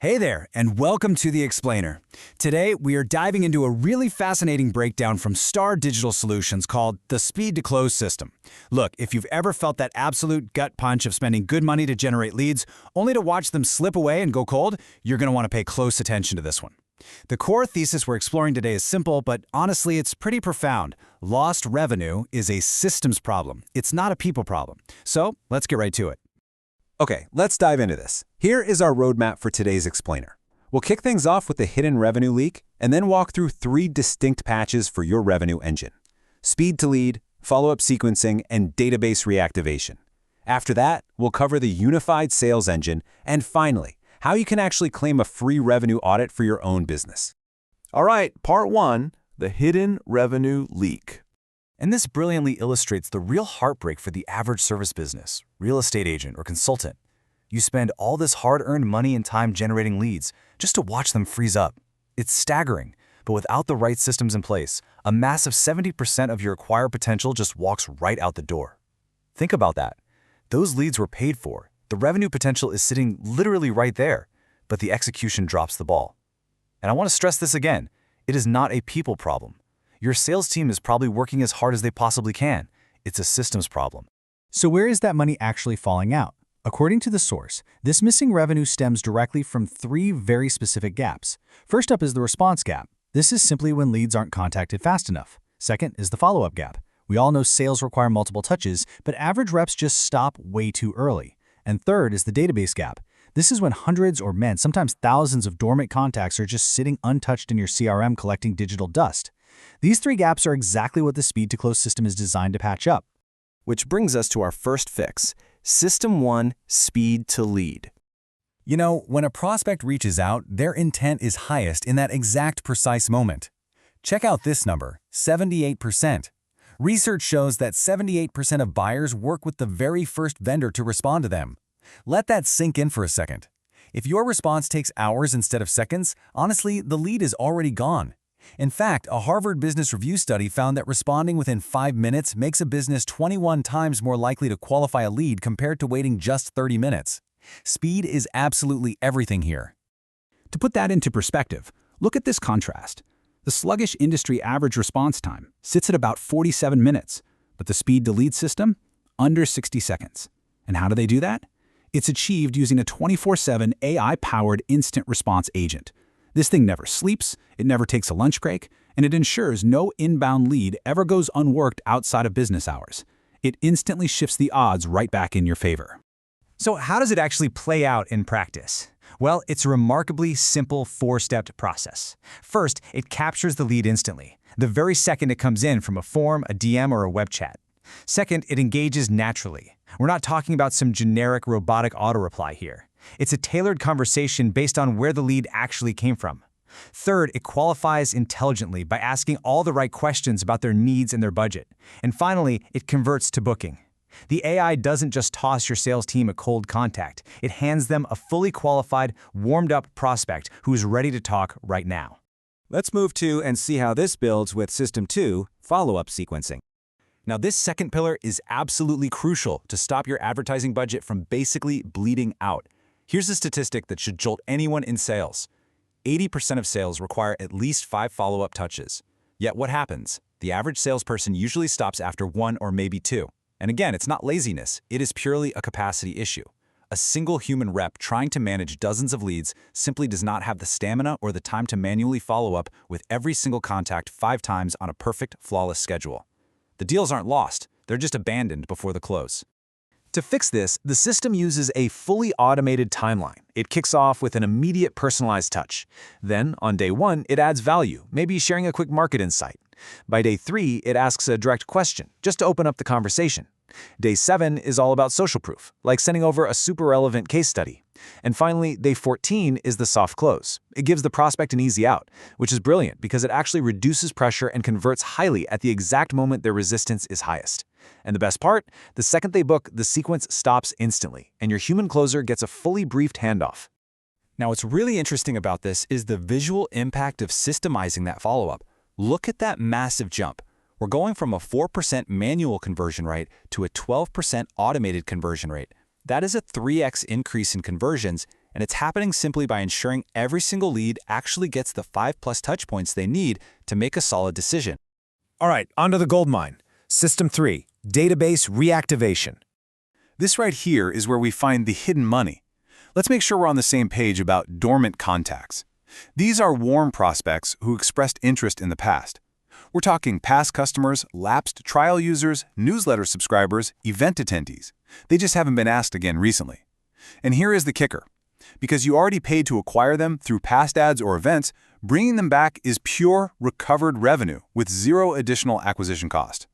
Hey there, and welcome to The Explainer. Today, we are diving into a really fascinating breakdown from Star Digital Solutions called the Speed to Close System. Look, if you've ever felt that absolute gut punch of spending good money to generate leads, only to watch them slip away and go cold, you're going to want to pay close attention to this one. The core thesis we're exploring today is simple, but honestly, it's pretty profound. Lost revenue is a systems problem. It's not a people problem. So, let's get right to it. Okay, let's dive into this. Here is our roadmap for today's explainer. We'll kick things off with the hidden revenue leak, and then walk through 3 distinct patches for your revenue engine: speed to lead, follow-up sequencing, and database reactivation. After that, we'll cover the unified sales engine, and finally, how you can actually claim a free revenue audit for your own business. All right, part 1, the hidden revenue leak. And this brilliantly illustrates the real heartbreak for the average service business, real estate agent, or consultant. You spend all this hard-earned money and time generating leads just to watch them freeze up. It's staggering, but without the right systems in place, a massive 70% of your acquired potential just walks right out the door. Think about that. Those leads were paid for. The revenue potential is sitting literally right there, but the execution drops the ball. And I want to stress this again. It is not a people problem. Your sales team is probably working as hard as they possibly can. It's a systems problem. So where is that money actually falling out? According to the source, this missing revenue stems directly from 3 very specific gaps. First up is the response gap. This is simply when leads aren't contacted fast enough. Second is the follow-up gap. We all know sales require multiple touches, but average reps just stop way too early. And third is the database gap. This is when hundreds or sometimes thousands of dormant contacts are just sitting untouched in your CRM collecting digital dust. These 3 gaps are exactly what the Speed to Close system is designed to patch up. Which brings us to our first fix: System 1, Speed to Lead. You know, when a prospect reaches out, their intent is highest in that exact precise moment. Check out this number, 78%. Research shows that 78% of buyers work with the very first vendor to respond to them. Let that sink in for a second. If your response takes hours instead of seconds, honestly, the lead is already gone. In fact, a Harvard Business Review study found that responding within 5 minutes makes a business 21 times more likely to qualify a lead compared to waiting just 30 minutes. Speed is absolutely everything here. To put that into perspective, look at this contrast. The sluggish industry average response time sits at about 47 minutes, but the speed to lead system, under 60 seconds. And how do they do that? It's achieved using a 24/7 AI-powered instant response agent. This thing never sleeps, it never takes a lunch break, and it ensures no inbound lead ever goes unworked outside of business hours. It instantly shifts the odds right back in your favor. So how does it actually play out in practice? Well, it's a remarkably simple 4-step process. First, it captures the lead instantly, the very second it comes in from a form, a DM, or a web chat. Second, it engages naturally. We're not talking about some generic robotic auto-reply here. It's a tailored conversation based on where the lead actually came from. Third, it qualifies intelligently by asking all the right questions about their needs and their budget. And finally, it converts to booking. The AI doesn't just toss your sales team a cold contact. It hands them a fully qualified, warmed-up prospect who's ready to talk right now. Let's move to and see how this builds with System 2, follow-up sequencing. Now, this second pillar is absolutely crucial to stop your advertising budget from basically bleeding out. Here's a statistic that should jolt anyone in sales. 80% of sales require at least 5 follow-up touches. Yet what happens? The average salesperson usually stops after 1 or maybe 2. And again, it's not laziness, it is purely a capacity issue. A single human rep trying to manage dozens of leads simply does not have the stamina or the time to manually follow up with every single contact 5 times on a perfect, flawless schedule. The deals aren't lost, they're just abandoned before the close. To fix this, the system uses a fully automated timeline. It kicks off with an immediate personalized touch. Then, on day 1, it adds value, maybe sharing a quick market insight. By day 3, it asks a direct question, just to open up the conversation. Day 7 is all about social proof, like sending over a super relevant case study. And finally, day 14 is the soft close. It gives the prospect an easy out, which is brilliant because it actually reduces pressure and converts highly at the exact moment their resistance is highest. And the best part? The second they book, the sequence stops instantly, and your human closer gets a fully briefed handoff. Now, what's really interesting about this is the visual impact of systemizing that follow-up. Look at that massive jump. We're going from a 4% manual conversion rate to a 12% automated conversion rate. That is a 3x increase in conversions, and it's happening simply by ensuring every single lead actually gets the 5+ touch points they need to make a solid decision. All right, onto the goldmine. System 3, database reactivation. This right here is where we find the hidden money. Let's make sure we're on the same page about dormant contacts. These are warm prospects who expressed interest in the past. We're talking past customers, lapsed trial users, newsletter subscribers, event attendees. They just haven't been asked again recently. And here is the kicker. Because you already paid to acquire them through past ads or events, bringing them back is pure recovered revenue with zero additional acquisition cost.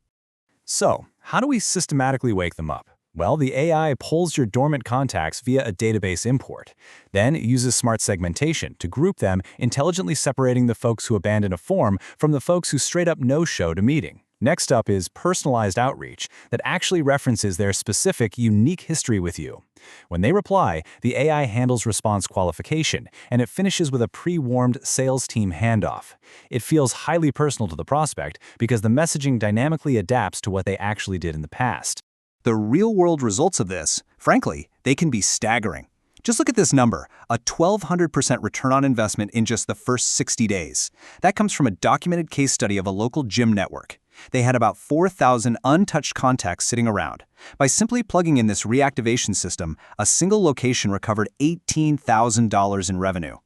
So, how do we systematically wake them up? Well, the AI pulls your dormant contacts via a database import. Then it uses smart segmentation to group them, intelligently separating the folks who abandon a form from the folks who straight up no-showed a meeting. Next up is personalized outreach that actually references their specific, unique history with you. When they reply, the AI handles response qualification, and it finishes with a pre-warmed sales team handoff. It feels highly personal to the prospect because the messaging dynamically adapts to what they actually did in the past. The real-world results of this, frankly, they can be staggering. Just look at this number, a 1,200% return on investment in just the first 60 days. That comes from a documented case study of a local gym network. They had about 4,000 untouched contacts sitting around. By simply plugging in this reactivation system, a single location recovered $18,000 in revenue.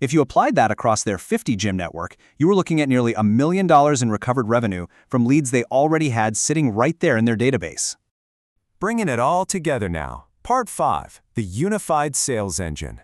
If you applied that across their 50 gym network, you were looking at nearly $1 million in recovered revenue from leads they already had sitting right there in their database. Bringing it all together now. Part 5, the unified sales engine.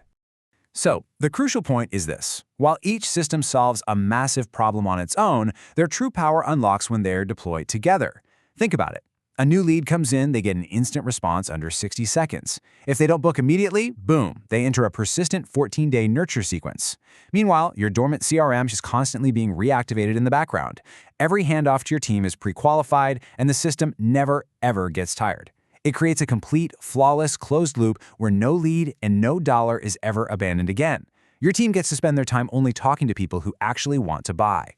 So, the crucial point is this. While each system solves a massive problem on its own, their true power unlocks when they're deployed together. Think about it. A new lead comes in, they get an instant response under 60 seconds. If they don't book immediately, boom, they enter a persistent 14-day nurture sequence. Meanwhile, your dormant CRM is constantly being reactivated in the background. Every handoff to your team is pre-qualified, and the system never, ever gets tired. It creates a complete, flawless, closed loop where no lead and no dollar is ever abandoned again. Your team gets to spend their time only talking to people who actually want to buy.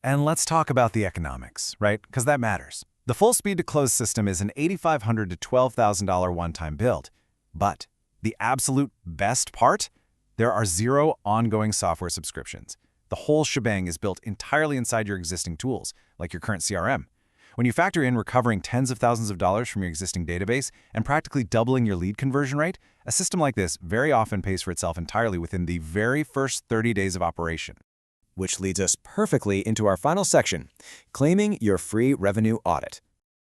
And let's talk about the economics, right? Because that matters. The full speed to close system is an $8,500 to $12,000 one-time build. But the absolute best part? There are 0 ongoing software subscriptions. The whole shebang is built entirely inside your existing tools, like your current CRM. When you factor in recovering tens of thousands of dollars from your existing database and practically doubling your lead conversion rate, a system like this very often pays for itself entirely within the very first 30 days of operation. Which leads us perfectly into our final section, claiming your free revenue audit.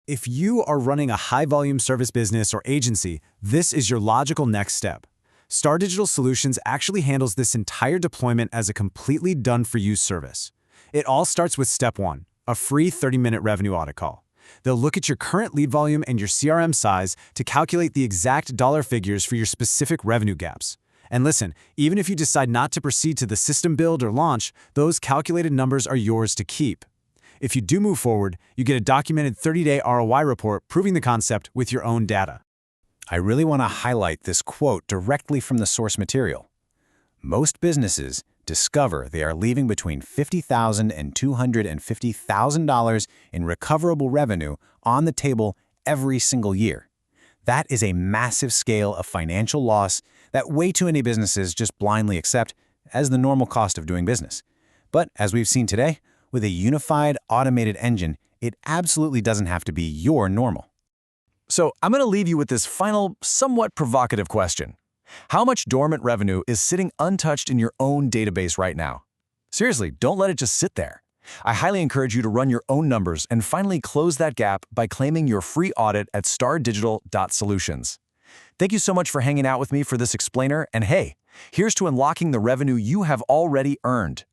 If you are running a high-volume service business or agency, this is your logical next step. Stardigital Solutions actually handles this entire deployment as a completely done-for-you service. It all starts with step 1. A free 30-minute revenue audit call. They'll look at your current lead volume and your CRM size to calculate the exact dollar figures for your specific revenue gaps. And listen, even if you decide not to proceed to the system build or launch, those calculated numbers are yours to keep. If you do move forward, you get a documented 30-day ROI report proving the concept with your own data. I really want to highlight this quote directly from the source material. Most businesses discover they are leaving between $50,000 and $250,000 in recoverable revenue on the table every single year. That is a massive scale of financial loss that way too many businesses just blindly accept as the normal cost of doing business. But as we've seen today, with a unified automated engine, it absolutely doesn't have to be your normal. So I'm going to leave you with this final, somewhat provocative question. How much dormant revenue is sitting untouched in your own database right now? Seriously, don't let it just sit there. I highly encourage you to run your own numbers and finally close that gap by claiming your free audit at stardigital.solutions. Thank you so much for hanging out with me for this explainer, and hey, here's to unlocking the revenue you have already earned.